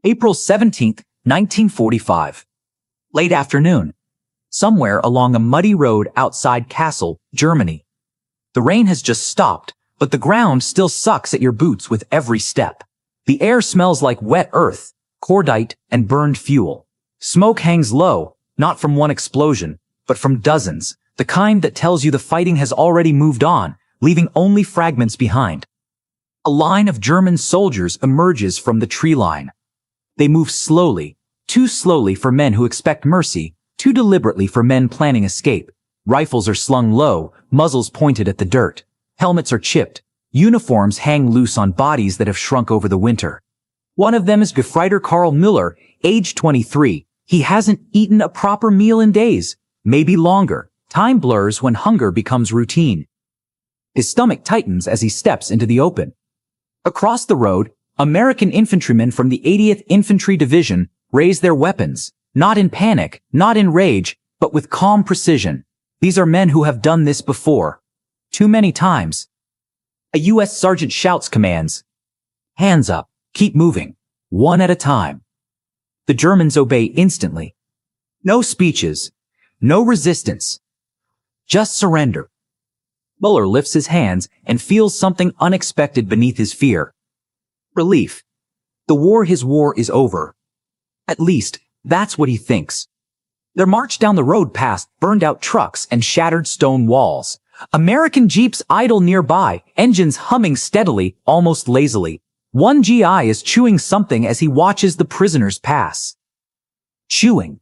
April 17th, 1945. Late afternoon. Somewhere along a muddy road outside Kassel, Germany. The rain has just stopped, but the ground still sucks at your boots with every step. The air smells like wet earth, cordite, and burned fuel. Smoke hangs low, not from one explosion, but from dozens, the kind that tells you the fighting has already moved on, leaving only fragments behind. A line of German soldiers emerges from the tree line. They move slowly, too slowly for men who expect mercy, too deliberately for men planning escape. Rifles are slung low, muzzles pointed at the dirt. Helmets are chipped. Uniforms hang loose on bodies that have shrunk over the winter. One of them is Gefreiter Karl Müller, age 23. He hasn't eaten a proper meal in days, maybe longer. Time blurs when hunger becomes routine. His stomach tightens as he steps into the open. Across the road, American infantrymen from the 80th Infantry Division raise their weapons, not in panic, not in rage, but with calm precision. These are men who have done this before. Too many times. A U.S. sergeant shouts commands. Hands up, keep moving, one at a time. The Germans obey instantly. No speeches, no resistance. Just surrender. Muller lifts his hands and feels something unexpected beneath his fear. Relief. His war is over. At least, that's what he thinks. Their march down the road past burned-out trucks and shattered stone walls. American jeeps idle nearby, engines humming steadily, almost lazily. One GI is chewing something as he watches the prisoners pass. Chewing.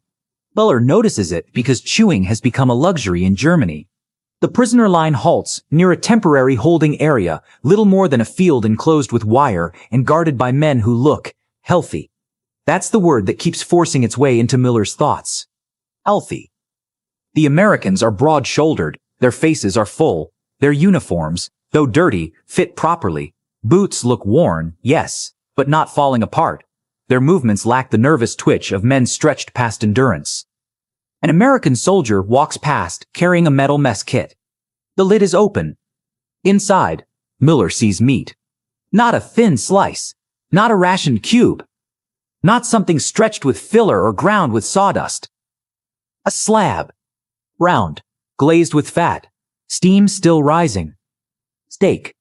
Muller notices it because chewing has become a luxury in Germany. The prisoner line halts near a temporary holding area, little more than a field enclosed with wire and guarded by men who look healthy. That's the word that keeps forcing its way into Miller's thoughts. Healthy. The Americans are broad-shouldered, their faces are full, their uniforms, though dirty, fit properly. Boots look worn, yes, but not falling apart. Their movements lack the nervous twitch of men stretched past endurance. An American soldier walks past, carrying a metal mess kit. The lid is open. Inside, Muller sees meat. Not a thin slice. Not a rationed cube. Not something stretched with filler or ground with sawdust. A slab. Round, glazed with fat. Steam still rising. Steak.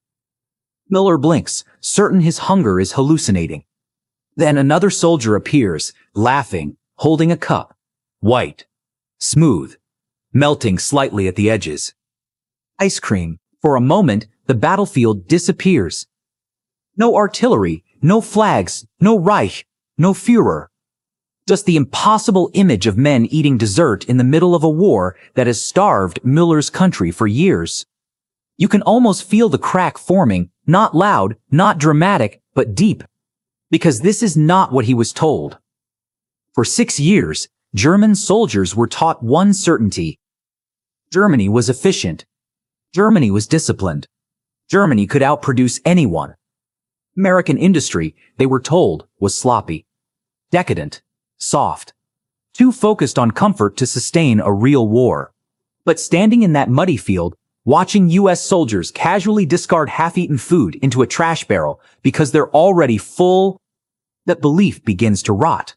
Muller blinks, certain his hunger is hallucinating. Then another soldier appears, laughing, holding a cup. White. Smooth. Melting slightly at the edges. Ice cream. For a moment, the battlefield disappears. No artillery, no flags, no Reich, no Führer. Just the impossible image of men eating dessert in the middle of a war that has starved Müller's country for years. You can almost feel the crack forming, not loud, not dramatic, but deep. Because this is not what he was told. For 6 years, German soldiers were taught one certainty. Germany was efficient. Germany was disciplined. Germany could outproduce anyone. American industry, they were told, was sloppy, decadent, soft, too focused on comfort to sustain a real war. But standing in that muddy field, watching U.S. soldiers casually discard half-eaten food into a trash barrel because they're already full, that belief begins to rot.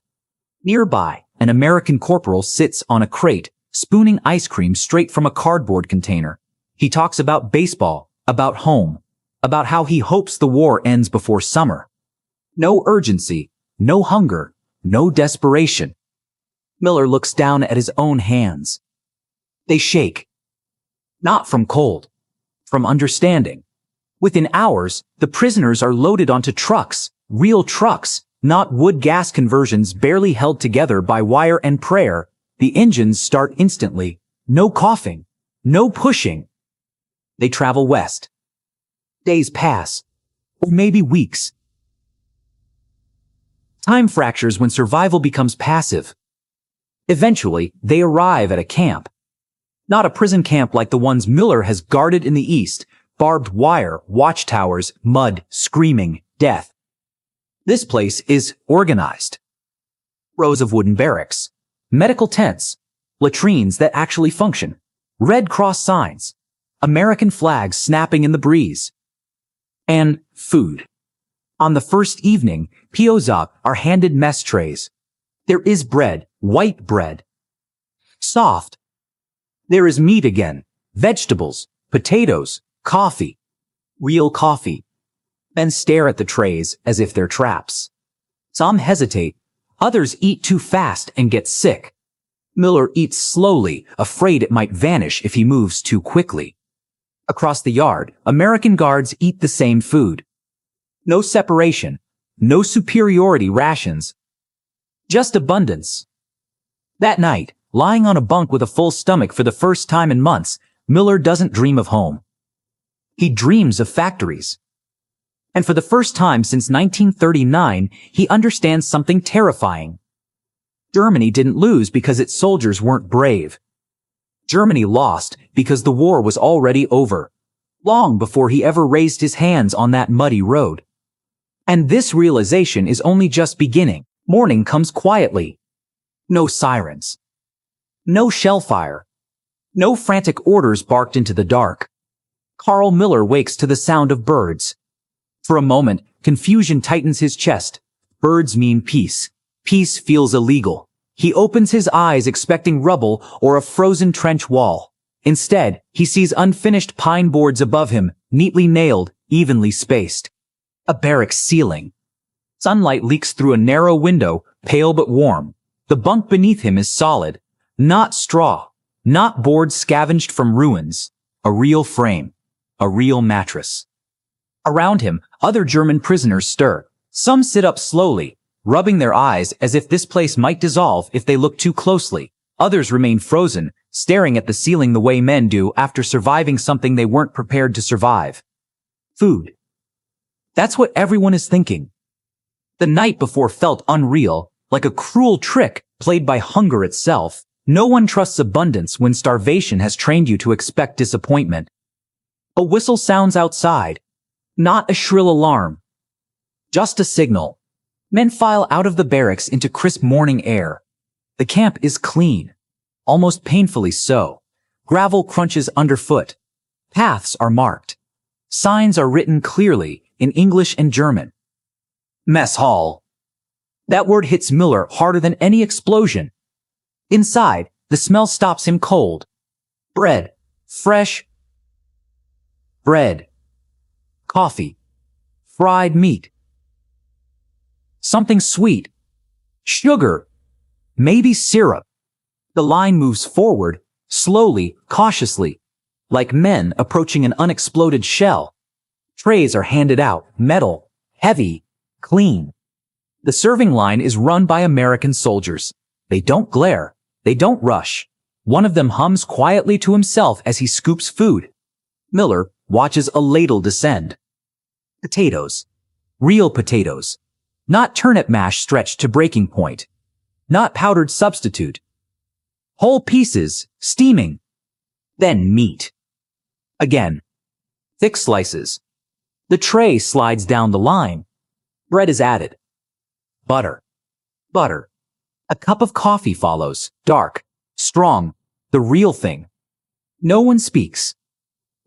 Nearby, an American corporal sits on a crate, spooning ice cream straight from a cardboard container. He talks about baseball, about home, about how he hopes the war ends before summer. No urgency, no hunger, no desperation. Muller looks down at his own hands. They shake. Not from cold, from understanding. Within hours, the prisoners are loaded onto trucks, real trucks, not wood gas conversions barely held together by wire and prayer. The engines start instantly. No coughing, no pushing. They travel west. Days pass, or maybe weeks. Time fractures when survival becomes passive. Eventually, they arrive at a camp. Not a prison camp like the ones Muller has guarded in the east, barbed wire, watchtowers, mud, screaming, death. This place is organized. Rows of wooden barracks, medical tents, latrines that actually function, Red Cross signs, American flags snapping in the breeze. And food. On the first evening, POWs are handed mess trays. There is bread, white bread. Soft. There is meat again, vegetables, potatoes, coffee. Real coffee. Men stare at the trays as if they're traps. Some hesitate. Others eat too fast and get sick. Miller eats slowly, afraid it might vanish if he moves too quickly. Across the yard, American guards eat the same food. No separation, no superiority rations. Just abundance. That night, lying on a bunk with a full stomach for the first time in months, Miller doesn't dream of home. He dreams of factories. And for the first time since 1939, he understands something terrifying. Germany didn't lose because its soldiers weren't brave. Germany lost because the war was already over, long before he ever raised his hands on that muddy road. And this realization is only just beginning. Morning comes quietly. No sirens. No shell fire. No frantic orders barked into the dark. Carl Miller wakes to the sound of birds. For a moment, confusion tightens his chest. Birds mean peace. Peace feels illegal. He opens his eyes expecting rubble or a frozen trench wall. Instead, he sees unfinished pine boards above him, neatly nailed, evenly spaced. A barracks ceiling. Sunlight leaks through a narrow window, pale but warm. The bunk beneath him is solid. Not straw. Not boards scavenged from ruins. A real frame. A real mattress. Around him, other German prisoners stir. Some sit up slowly, rubbing their eyes as if this place might dissolve if they look too closely. Others remain frozen, staring at the ceiling the way men do after surviving something they weren't prepared to survive. Food. That's what everyone is thinking. The night before felt unreal, like a cruel trick played by hunger itself. No one trusts abundance when starvation has trained you to expect disappointment. A whistle sounds outside. Not a shrill alarm. Just a signal. Men file out of the barracks into crisp morning air. The camp is clean. Almost painfully so. Gravel crunches underfoot. Paths are marked. Signs are written clearly in English and German. Mess hall. That word hits Miller harder than any explosion. Inside, the smell stops him cold. Bread. Fresh. Bread. Coffee. Fried meat. Something sweet. Sugar. Maybe syrup. The line moves forward, slowly, cautiously, like men approaching an unexploded shell. Trays are handed out, metal, heavy, clean. The serving line is run by American soldiers. They don't glare. They don't rush. One of them hums quietly to himself as he scoops food. Miller watches a ladle descend. Potatoes. Real potatoes. Not turnip mash stretched to breaking point. Not powdered substitute. Whole pieces, steaming. Then meat. Again. Thick slices. The tray slides down the line. Bread is added. Butter. Butter. A cup of coffee follows, dark, strong, the real thing. No one speaks.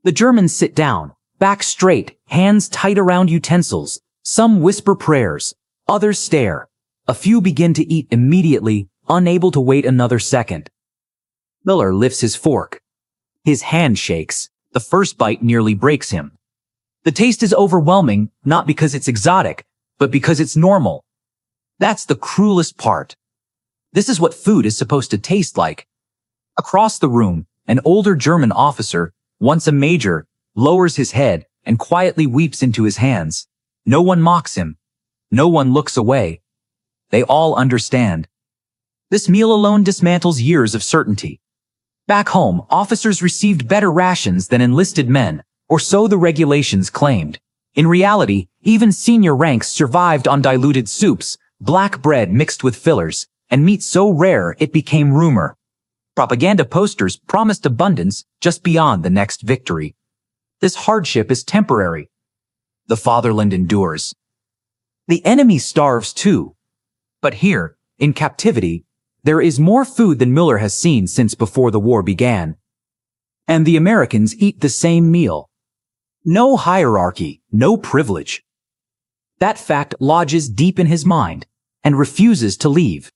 The Germans sit down, back straight, hands tight around utensils. Some whisper prayers, others stare. A few begin to eat immediately, unable to wait another second. Miller lifts his fork. His hand shakes. The first bite nearly breaks him. The taste is overwhelming, not because it's exotic, but because it's normal. That's the cruelest part. This is what food is supposed to taste like. Across the room, an older German officer, once a major, lowers his head and quietly weeps into his hands. No one mocks him. No one looks away. They all understand. This meal alone dismantles years of certainty. Back home, officers received better rations than enlisted men, or so the regulations claimed. In reality, even senior ranks survived on diluted soups, black bread mixed with fillers, and meat so rare it became rumor. Propaganda posters promised abundance just beyond the next victory. This hardship is temporary. The fatherland endures. The enemy starves too. But here, in captivity, there is more food than Miller has seen since before the war began. And the Americans eat the same meal. No hierarchy, no privilege. That fact lodges deep in his mind and refuses to leave.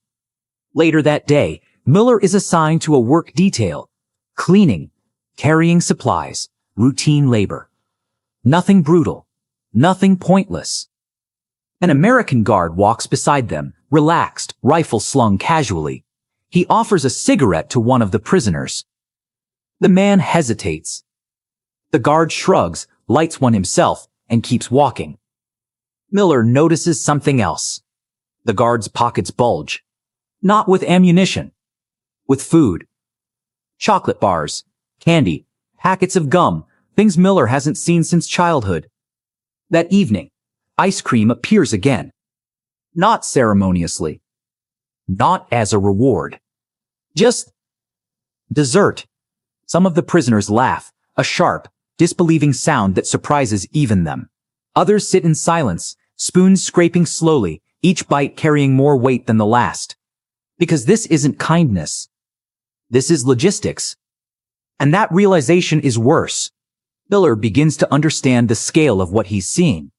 Later that day, Miller is assigned to a work detail: cleaning, carrying supplies, routine labor. Nothing brutal, nothing pointless. An American guard walks beside them, relaxed, rifle slung casually. He offers a cigarette to one of the prisoners. The man hesitates. The guard shrugs, lights one himself, and keeps walking. Miller notices something else. The guard's pockets bulge. Not with ammunition. With food. Chocolate bars, candy, packets of gum, things Miller hasn't seen since childhood. That evening, ice cream appears again. Not ceremoniously. Not as a reward. Just dessert. Some of the prisoners laugh, a sharp, disbelieving sound that surprises even them. Others sit in silence, spoons scraping slowly, each bite carrying more weight than the last. Because this isn't kindness. This is logistics. And that realization is worse. Miller begins to understand the scale of what he's seeing.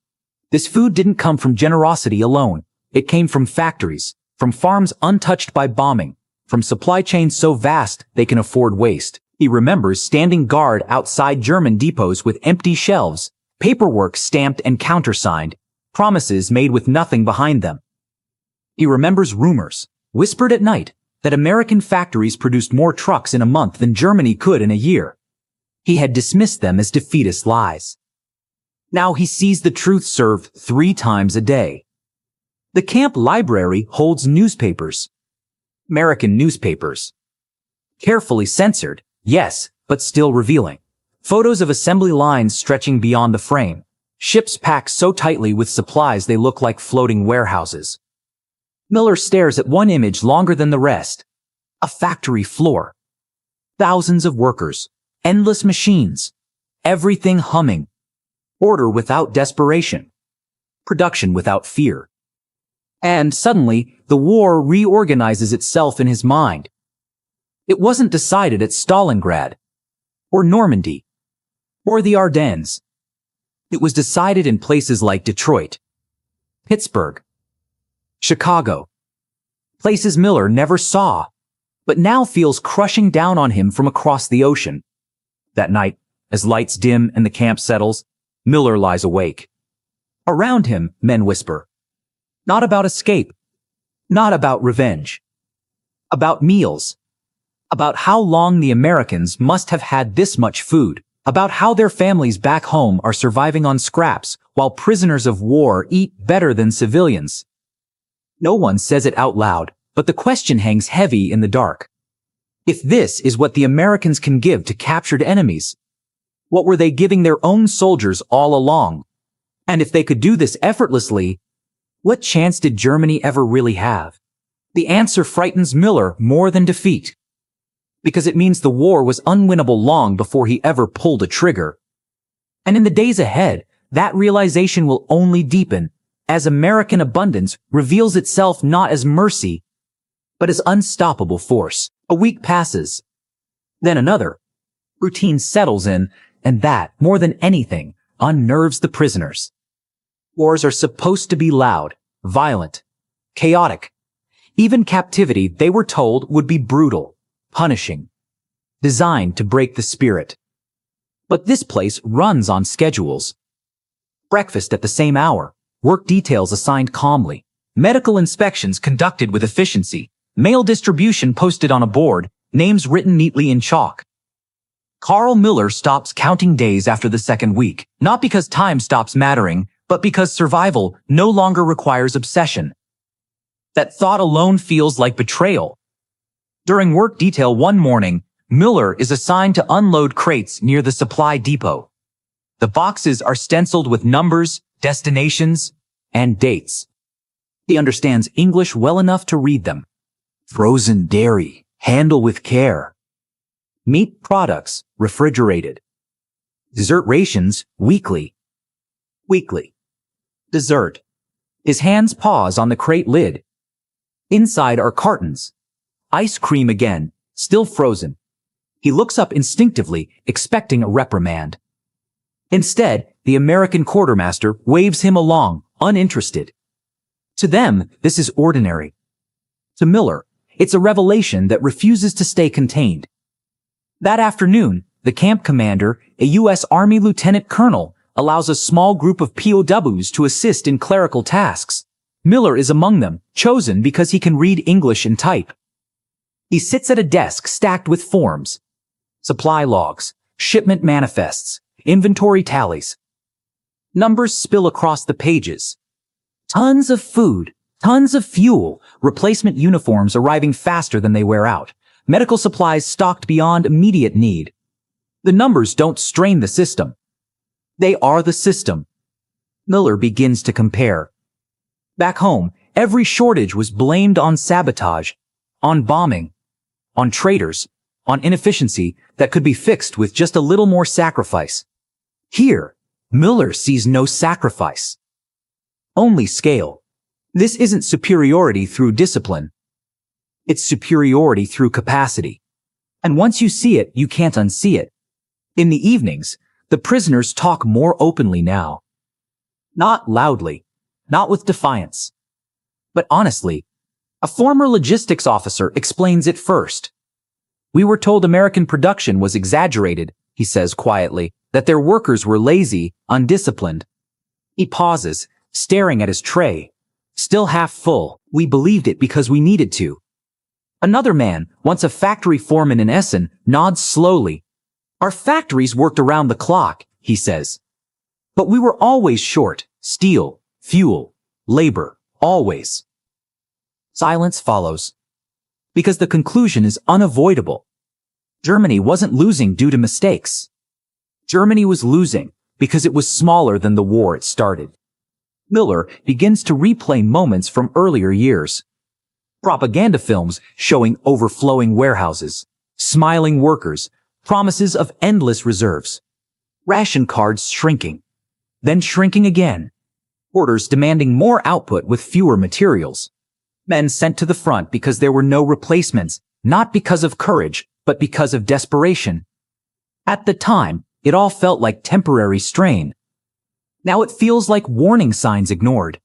This food didn't come from generosity alone. It came from factories, from farms untouched by bombing, from supply chains so vast they can afford waste. He remembers standing guard outside German depots with empty shelves, paperwork stamped and countersigned, promises made with nothing behind them. He remembers rumors, whispered at night, that American factories produced more trucks in a month than Germany could in a year. He had dismissed them as defeatist lies. Now he sees the truth served 3 times a day. The camp library holds newspapers. American newspapers. Carefully censored, yes, but still revealing. Photos of assembly lines stretching beyond the frame. Ships packed so tightly with supplies they look like floating warehouses. Miller stares at one image longer than the rest. A factory floor. Thousands of workers. Endless machines. Everything humming. Order without desperation. Production without fear. And suddenly, the war reorganizes itself in his mind. It wasn't decided at Stalingrad, or Normandy, or the Ardennes. It was decided in places like Detroit, Pittsburgh, Chicago, places Miller never saw, but now feels crushing down on him from across the ocean. That night, as lights dim and the camp settles, Miller lies awake. Around him, men whisper. Not about escape. Not about revenge. About meals. About how long the Americans must have had this much food. About how their families back home are surviving on scraps while prisoners of war eat better than civilians. No one says it out loud, but the question hangs heavy in the dark. If this is what the Americans can give to captured enemies, what were they giving their own soldiers all along? And if they could do this effortlessly, what chance did Germany ever really have? The answer frightens Miller more than defeat. Because it means the war was unwinnable long before he ever pulled a trigger. And in the days ahead, that realization will only deepen as American abundance reveals itself not as mercy, but as unstoppable force. A week passes. Then another. Routine settles in, and that, more than anything, unnerves the prisoners. Wars are supposed to be loud, violent, chaotic. Even captivity, they were told, would be brutal, punishing, designed to break the spirit. But this place runs on schedules. Breakfast at the same hour, work details assigned calmly, medical inspections conducted with efficiency, mail distribution posted on a board, names written neatly in chalk. Carl Miller stops counting days after the second week, not because time stops mattering, but because survival no longer requires obsession. That thought alone feels like betrayal. During work detail one morning, Miller is assigned to unload crates near the supply depot. The boxes are stenciled with numbers, destinations, and dates. He understands English well enough to read them. Frozen dairy, handle with care. Meat products, refrigerated. Dessert rations, weekly. Weekly. Dessert. His hands pause on the crate lid. Inside are cartons. Ice cream again, still frozen. He looks up instinctively, expecting a reprimand. Instead, the American quartermaster waves him along, uninterested. To them, this is ordinary. To Miller, it's a revelation that refuses to stay contained. That afternoon, the camp commander, a U.S. Army lieutenant colonel, allows a small group of POWs to assist in clerical tasks. Miller is among them, chosen because he can read English and type. He sits at a desk stacked with forms, supply logs, shipment manifests, inventory tallies. Numbers spill across the pages. Tons of food, tons of fuel, replacement uniforms arriving faster than they wear out, medical supplies stocked beyond immediate need. The numbers don't strain the system. They are the system. Miller begins to compare. Back home, every shortage was blamed on sabotage, on bombing, on traitors, on inefficiency that could be fixed with just a little more sacrifice. Here, Miller sees no sacrifice. Only scale. This isn't superiority through discipline. It's superiority through capacity. And once you see it, you can't unsee it. In the evenings, the prisoners talk more openly now. Not loudly, not with defiance. But honestly, a former logistics officer explains it first. We were told American production was exaggerated, he says quietly, that their workers were lazy, undisciplined. He pauses, staring at his tray. Still half full, we believed it because we needed to. Another man, once a factory foreman in Essen, nods slowly. Our factories worked around the clock, he says. But we were always short, steel, fuel, labor, always. Silence follows. Because the conclusion is unavoidable. Germany wasn't losing due to mistakes. Germany was losing because it was smaller than the war it started. Miller begins to replay moments from earlier years. Propaganda films showing overflowing warehouses, smiling workers, promises of endless reserves. Ration cards shrinking, then shrinking again. Orders demanding more output with fewer materials. Men sent to the front because there were no replacements, not because of courage, but because of desperation. At the time, it all felt like temporary strain. Now it feels like warning signs ignored.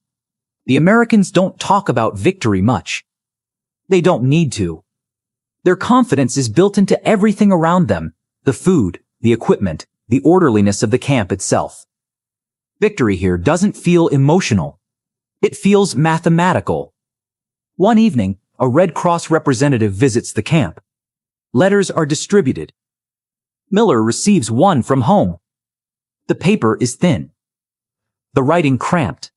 The Americans don't talk about victory much. They don't need to. Their confidence is built into everything around them, the food, the equipment, the orderliness of the camp itself. Victory here doesn't feel emotional. It feels mathematical. One evening, a Red Cross representative visits the camp. Letters are distributed. Miller receives one from home. The paper is thin. The writing cramped,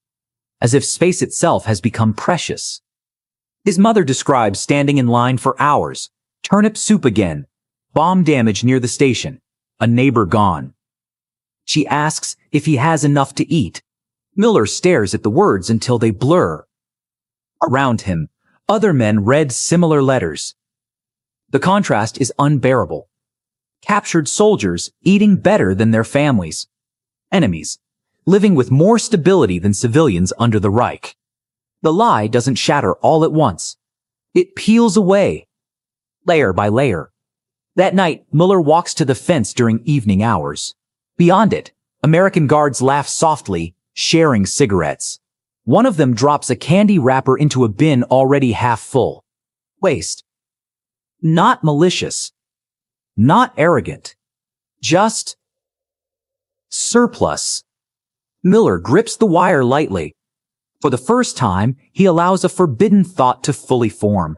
as if space itself has become precious. His mother describes standing in line for hours, turnip soup again, bomb damage near the station, a neighbor gone. She asks if he has enough to eat. Miller stares at the words until they blur. Around him, other men read similar letters. The contrast is unbearable. Captured soldiers eating better than their families. Enemies, living with more stability than civilians under the Reich. The lie doesn't shatter all at once. It peels away, layer by layer. That night, Miller walks to the fence during evening hours. Beyond it, American guards laugh softly, sharing cigarettes. One of them drops a candy wrapper into a bin already half full. Waste. Not malicious. Not arrogant. Just surplus. Miller grips the wire lightly. For the first time, he allows a forbidden thought to fully form.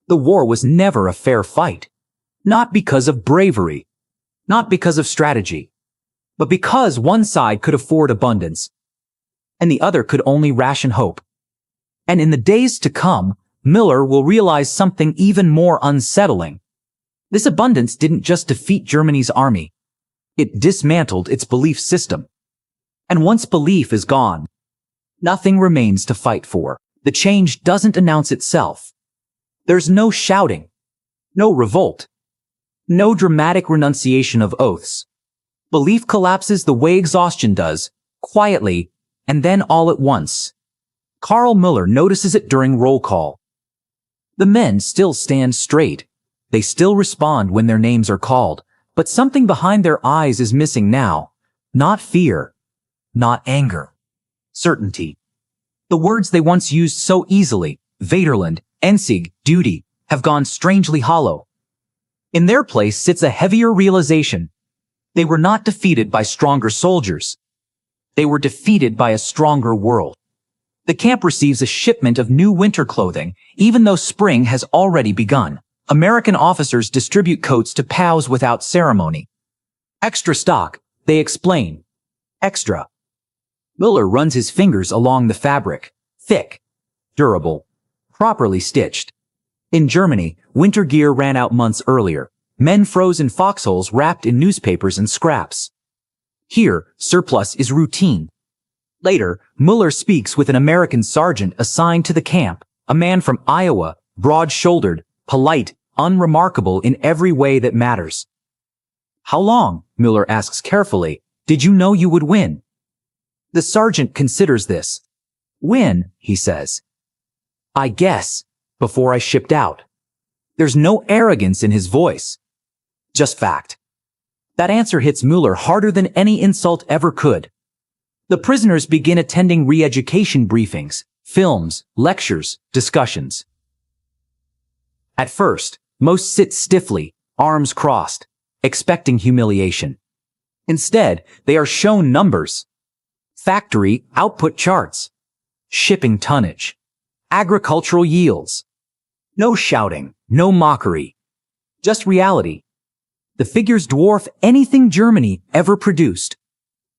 The war was never a fair fight. Not because of bravery. Not because of strategy. But because one side could afford abundance, and the other could only ration hope. And in the days to come, Miller will realize something even more unsettling. This abundance didn't just defeat Germany's army. It dismantled its belief system. And once belief is gone, nothing remains to fight for. The change doesn't announce itself. There's no shouting, no revolt, no dramatic renunciation of oaths. Belief collapses the way exhaustion does, quietly, and then all at once. Carl Miller notices it during roll call. The men still stand straight. They still respond when their names are called, but something behind their eyes is missing now. Not fear, not anger. certainty. The words they once used so easily, Vaterland, Ensig, duty, have gone strangely hollow. In their place sits a heavier realization. They were not defeated by stronger soldiers. They were defeated by a stronger world. The camp receives a shipment of new winter clothing, even though spring has already begun. American officers distribute coats to POWs without ceremony. Extra stock, they explain. Extra. Miller runs his fingers along the fabric. Thick. Durable. Properly stitched. In Germany, winter gear ran out months earlier. Men froze in foxholes wrapped in newspapers and scraps. Here, surplus is routine. Later, Muller speaks with an American sergeant assigned to the camp, a man from Iowa, broad-shouldered, polite, unremarkable in every way that matters. How long, Muller asks carefully, did you know you would win? The sergeant considers this. Win, he says. I guess, before I shipped out. There's no arrogance in his voice. Just fact. That answer hits Muller harder than any insult ever could. The prisoners begin attending re-education briefings, films, lectures, discussions. At first, most sit stiffly, arms crossed, expecting humiliation. Instead, they are shown numbers. Factory output charts. Shipping tonnage. Agricultural yields. No shouting, no mockery. Just reality. The figures dwarf anything Germany ever produced.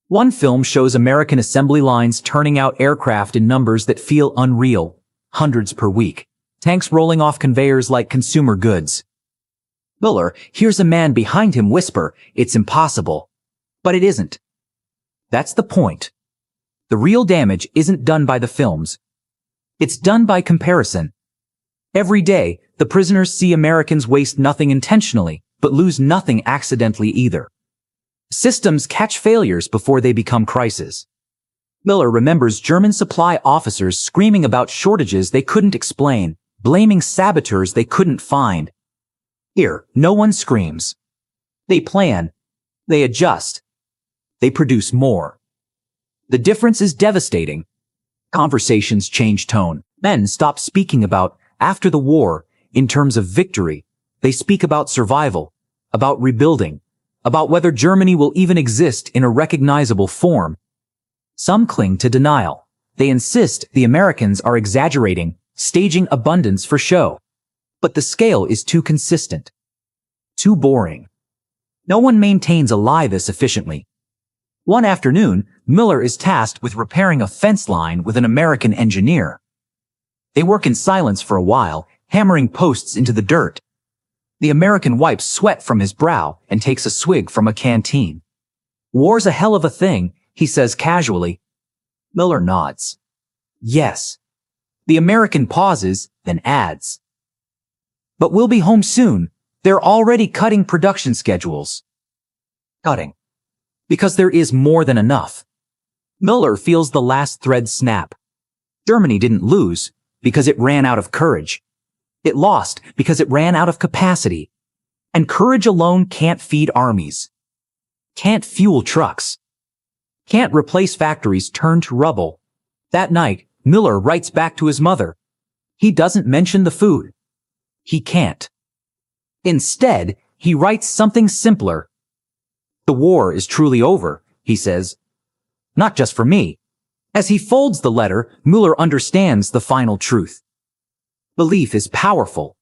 One film shows American assembly lines turning out aircraft in numbers that feel unreal, hundreds per week. Tanks rolling off conveyors like consumer goods. Muller hears a man behind him whisper, "It's impossible." But it isn't. That's the point. The real damage isn't done by the films. It's done by comparison. Every day, the prisoners see Americans waste nothing intentionally, but lose nothing accidentally either. Systems catch failures before they become crises. Miller remembers German supply officers screaming about shortages they couldn't explain, blaming saboteurs they couldn't find. Here, no one screams. They plan. They adjust. They produce more. The difference is devastating. Conversations change tone. Men stop speaking about, after the war, in terms of victory. They speak about survival, about rebuilding, about whether Germany will even exist in a recognizable form. Some cling to denial. They insist the Americans are exaggerating, staging abundance for show. But the scale is too consistent. Too boring. No one maintains a lie this efficiently. One afternoon, Miller is tasked with repairing a fence line with an American engineer. They work in silence for a while, hammering posts into the dirt. The American wipes sweat from his brow and takes a swig from a canteen. "War's a hell of a thing," he says casually. Miller nods. Yes. The American pauses, then adds. "But we'll be home soon. They're already cutting production schedules." Cutting. Because there is more than enough. Miller feels the last thread snap. Germany didn't lose because it ran out of courage. It lost because it ran out of capacity. And courage alone can't feed armies. Can't fuel trucks. Can't replace factories turned to rubble. That night, Miller writes back to his mother. He doesn't mention the food. He can't. Instead, he writes something simpler. "The war is truly over," he says. Not just for me. As he folds the letter, Muller understands the final truth. Belief is powerful,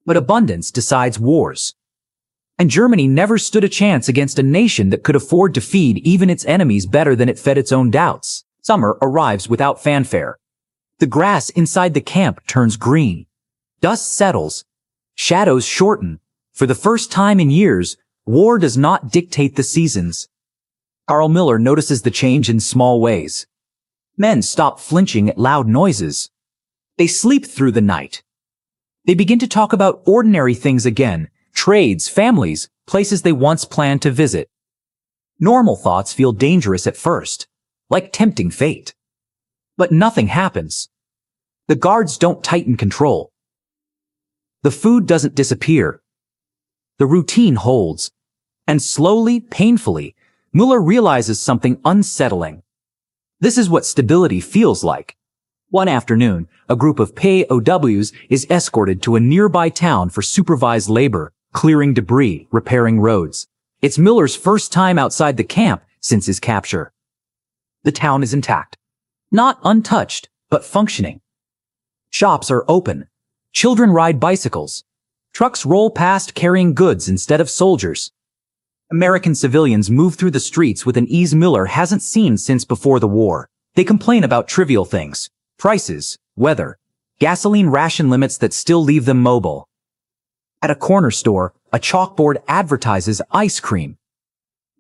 but abundance decides wars. And Germany never stood a chance against a nation that could afford to feed even its enemies better than it fed its own doubts. Summer arrives without fanfare. The grass inside the camp turns green. Dust settles. Shadows shorten. For the first time in years, war does not dictate the seasons. Carl Miller notices the change in small ways. Men stop flinching at loud noises. They sleep through the night. They begin to talk about ordinary things again, trades, families, places they once planned to visit. Normal thoughts feel dangerous at first, like tempting fate. But nothing happens. The guards don't tighten control. The food doesn't disappear. The routine holds. And slowly, painfully, Muller realizes something unsettling. This is what stability feels like. One afternoon, a group of POWs is escorted to a nearby town for supervised labor, clearing debris, repairing roads. It's Miller's first time outside the camp since his capture. The town is intact. Not untouched, but functioning. Shops are open. Children ride bicycles. Trucks roll past carrying goods instead of soldiers. American civilians move through the streets with an ease Miller hasn't seen since before the war. They complain about trivial things. Prices, weather, gasoline ration limits that still leave them mobile. At a corner store, a chalkboard advertises ice cream.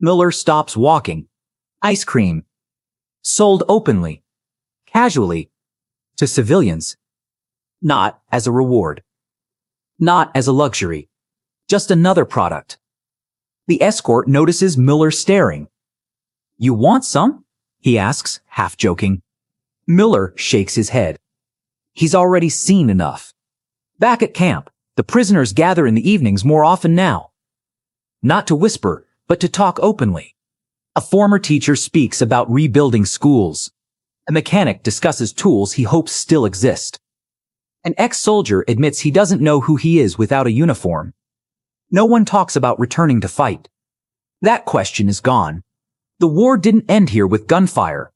Miller stops walking. Ice cream. Sold openly. Casually. To civilians. Not as a reward. Not as a luxury. Just another product. The escort notices Miller staring. "You want some?" he asks, half joking. Miller shakes his head. He's already seen enough. Back at camp, the prisoners gather in the evenings more often now. Not to whisper, but to talk openly. A former teacher speaks about rebuilding schools. A mechanic discusses tools he hopes still exist. An ex-soldier admits he doesn't know who he is without a uniform. No one talks about returning to fight. That question is gone. The war didn't end here with gunfire.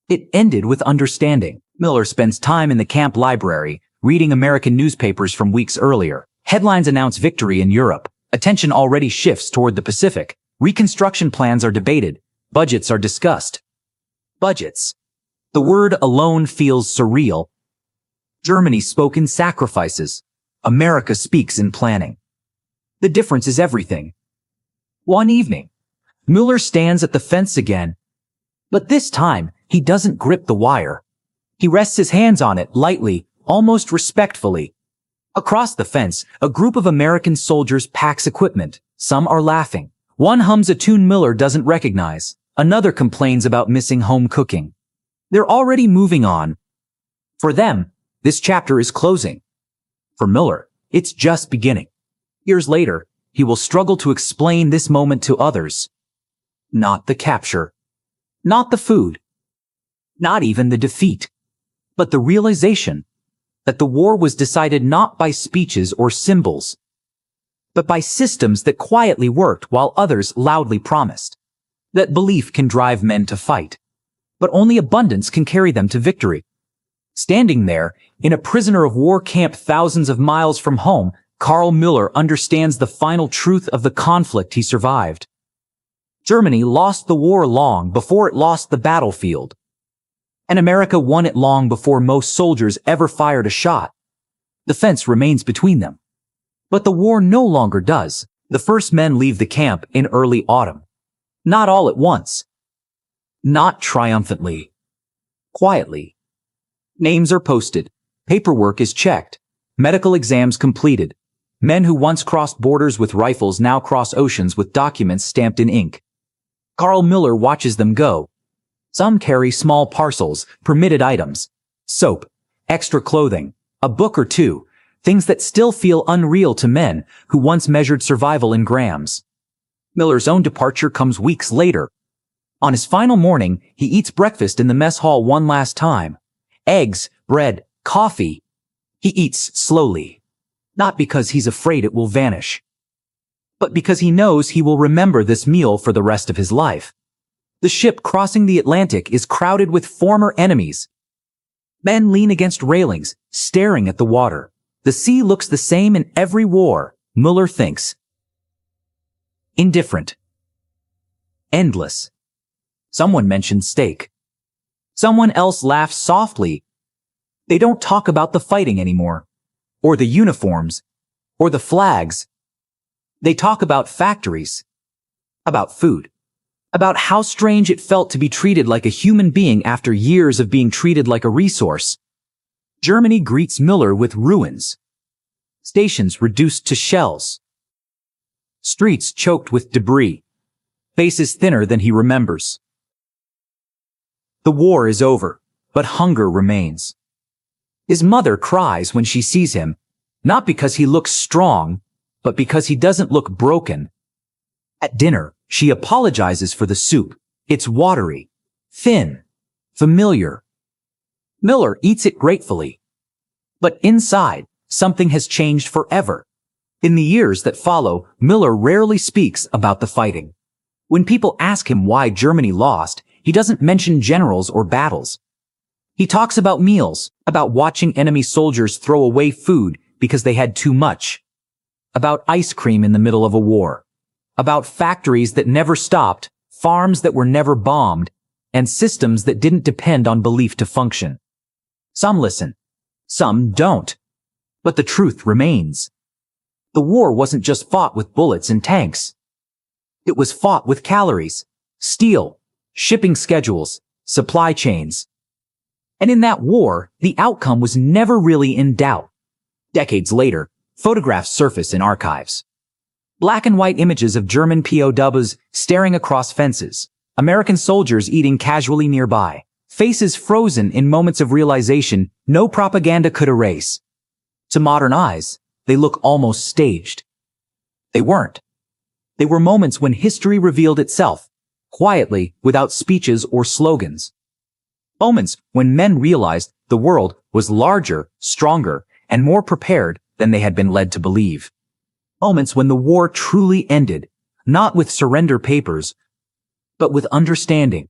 It ended with understanding. Miller spends time in the camp library, reading American newspapers from weeks earlier. Headlines announce victory in Europe. Attention already shifts toward the Pacific. Reconstruction plans are debated. Budgets are discussed. Budgets. The word alone feels surreal. Germany spoke in sacrifices. America speaks in planning. The difference is everything. One evening, Miller stands at the fence again. But this time, he doesn't grip the wire. He rests his hands on it lightly, almost respectfully. Across the fence, a group of American soldiers packs equipment. Some are laughing. One hums a tune Miller doesn't recognize. Another complains about missing home cooking. They're already moving on. For them, this chapter is closing. For Miller, it's just beginning. Years later, he will struggle to explain this moment to others. Not the capture. Not the food. Not even the defeat. But the realization that the war was decided not by speeches or symbols, but by systems that quietly worked while others loudly promised. That belief can drive men to fight, but only abundance can carry them to victory. Standing there, in a prisoner of war camp thousands of miles from home, Carl Miller understands the final truth of the conflict he survived. Germany lost the war long before it lost the battlefield. And America won it long before most soldiers ever fired a shot. The fence remains between them. But the war no longer does. The first men leave the camp in early autumn. Not all at once. Not triumphantly. Quietly. Names are posted. Paperwork is checked. Medical exams completed. Men who once crossed borders with rifles now cross oceans with documents stamped in ink. Carl Miller watches them go. Some carry small parcels, permitted items, soap, extra clothing, a book or two, things that still feel unreal to men who once measured survival in grams. Miller's own departure comes weeks later. On his final morning, he eats breakfast in the mess hall one last time. Eggs, bread, coffee. He eats slowly. Not because he's afraid it will vanish, but because he knows he will remember this meal for the rest of his life. The ship crossing the Atlantic is crowded with former enemies. Men lean against railings, staring at the water. The sea looks the same in every war, Muller thinks. Indifferent. Endless. Someone mentions steak. Someone else laughs softly. They don't talk about the fighting anymore, or the uniforms, or the flags. They talk about factories, about food, about how strange it felt to be treated like a human being after years of being treated like a resource. Germany greets Miller with ruins. Stations reduced to shells. Streets choked with debris. Faces thinner than he remembers. The war is over, but hunger remains. His mother cries when she sees him, not because he looks strong, but because he doesn't look broken. At dinner, she apologizes for the soup. It's watery, thin, familiar. Miller eats it gratefully. But inside, something has changed forever. In the years that follow, Miller rarely speaks about the fighting. When people ask him why Germany lost, he doesn't mention generals or battles. He talks about meals, about watching enemy soldiers throw away food because they had too much, about ice cream in the middle of a war, about factories that never stopped, farms that were never bombed, and systems that didn't depend on belief to function. Some listen, some don't. But the truth remains. The war wasn't just fought with bullets and tanks. It was fought with calories, steel, shipping schedules, supply chains. And in that war, the outcome was never really in doubt. Decades later, photographs surface in archives. Black and white images of German POWs staring across fences, American soldiers eating casually nearby, faces frozen in moments of realization no propaganda could erase. To modern eyes, they look almost staged. They weren't. They were moments when history revealed itself, quietly, without speeches or slogans. Moments when men realized the world was larger, stronger, and more prepared than they had been led to believe. Moments when the war truly ended, not with surrender papers, but with understanding.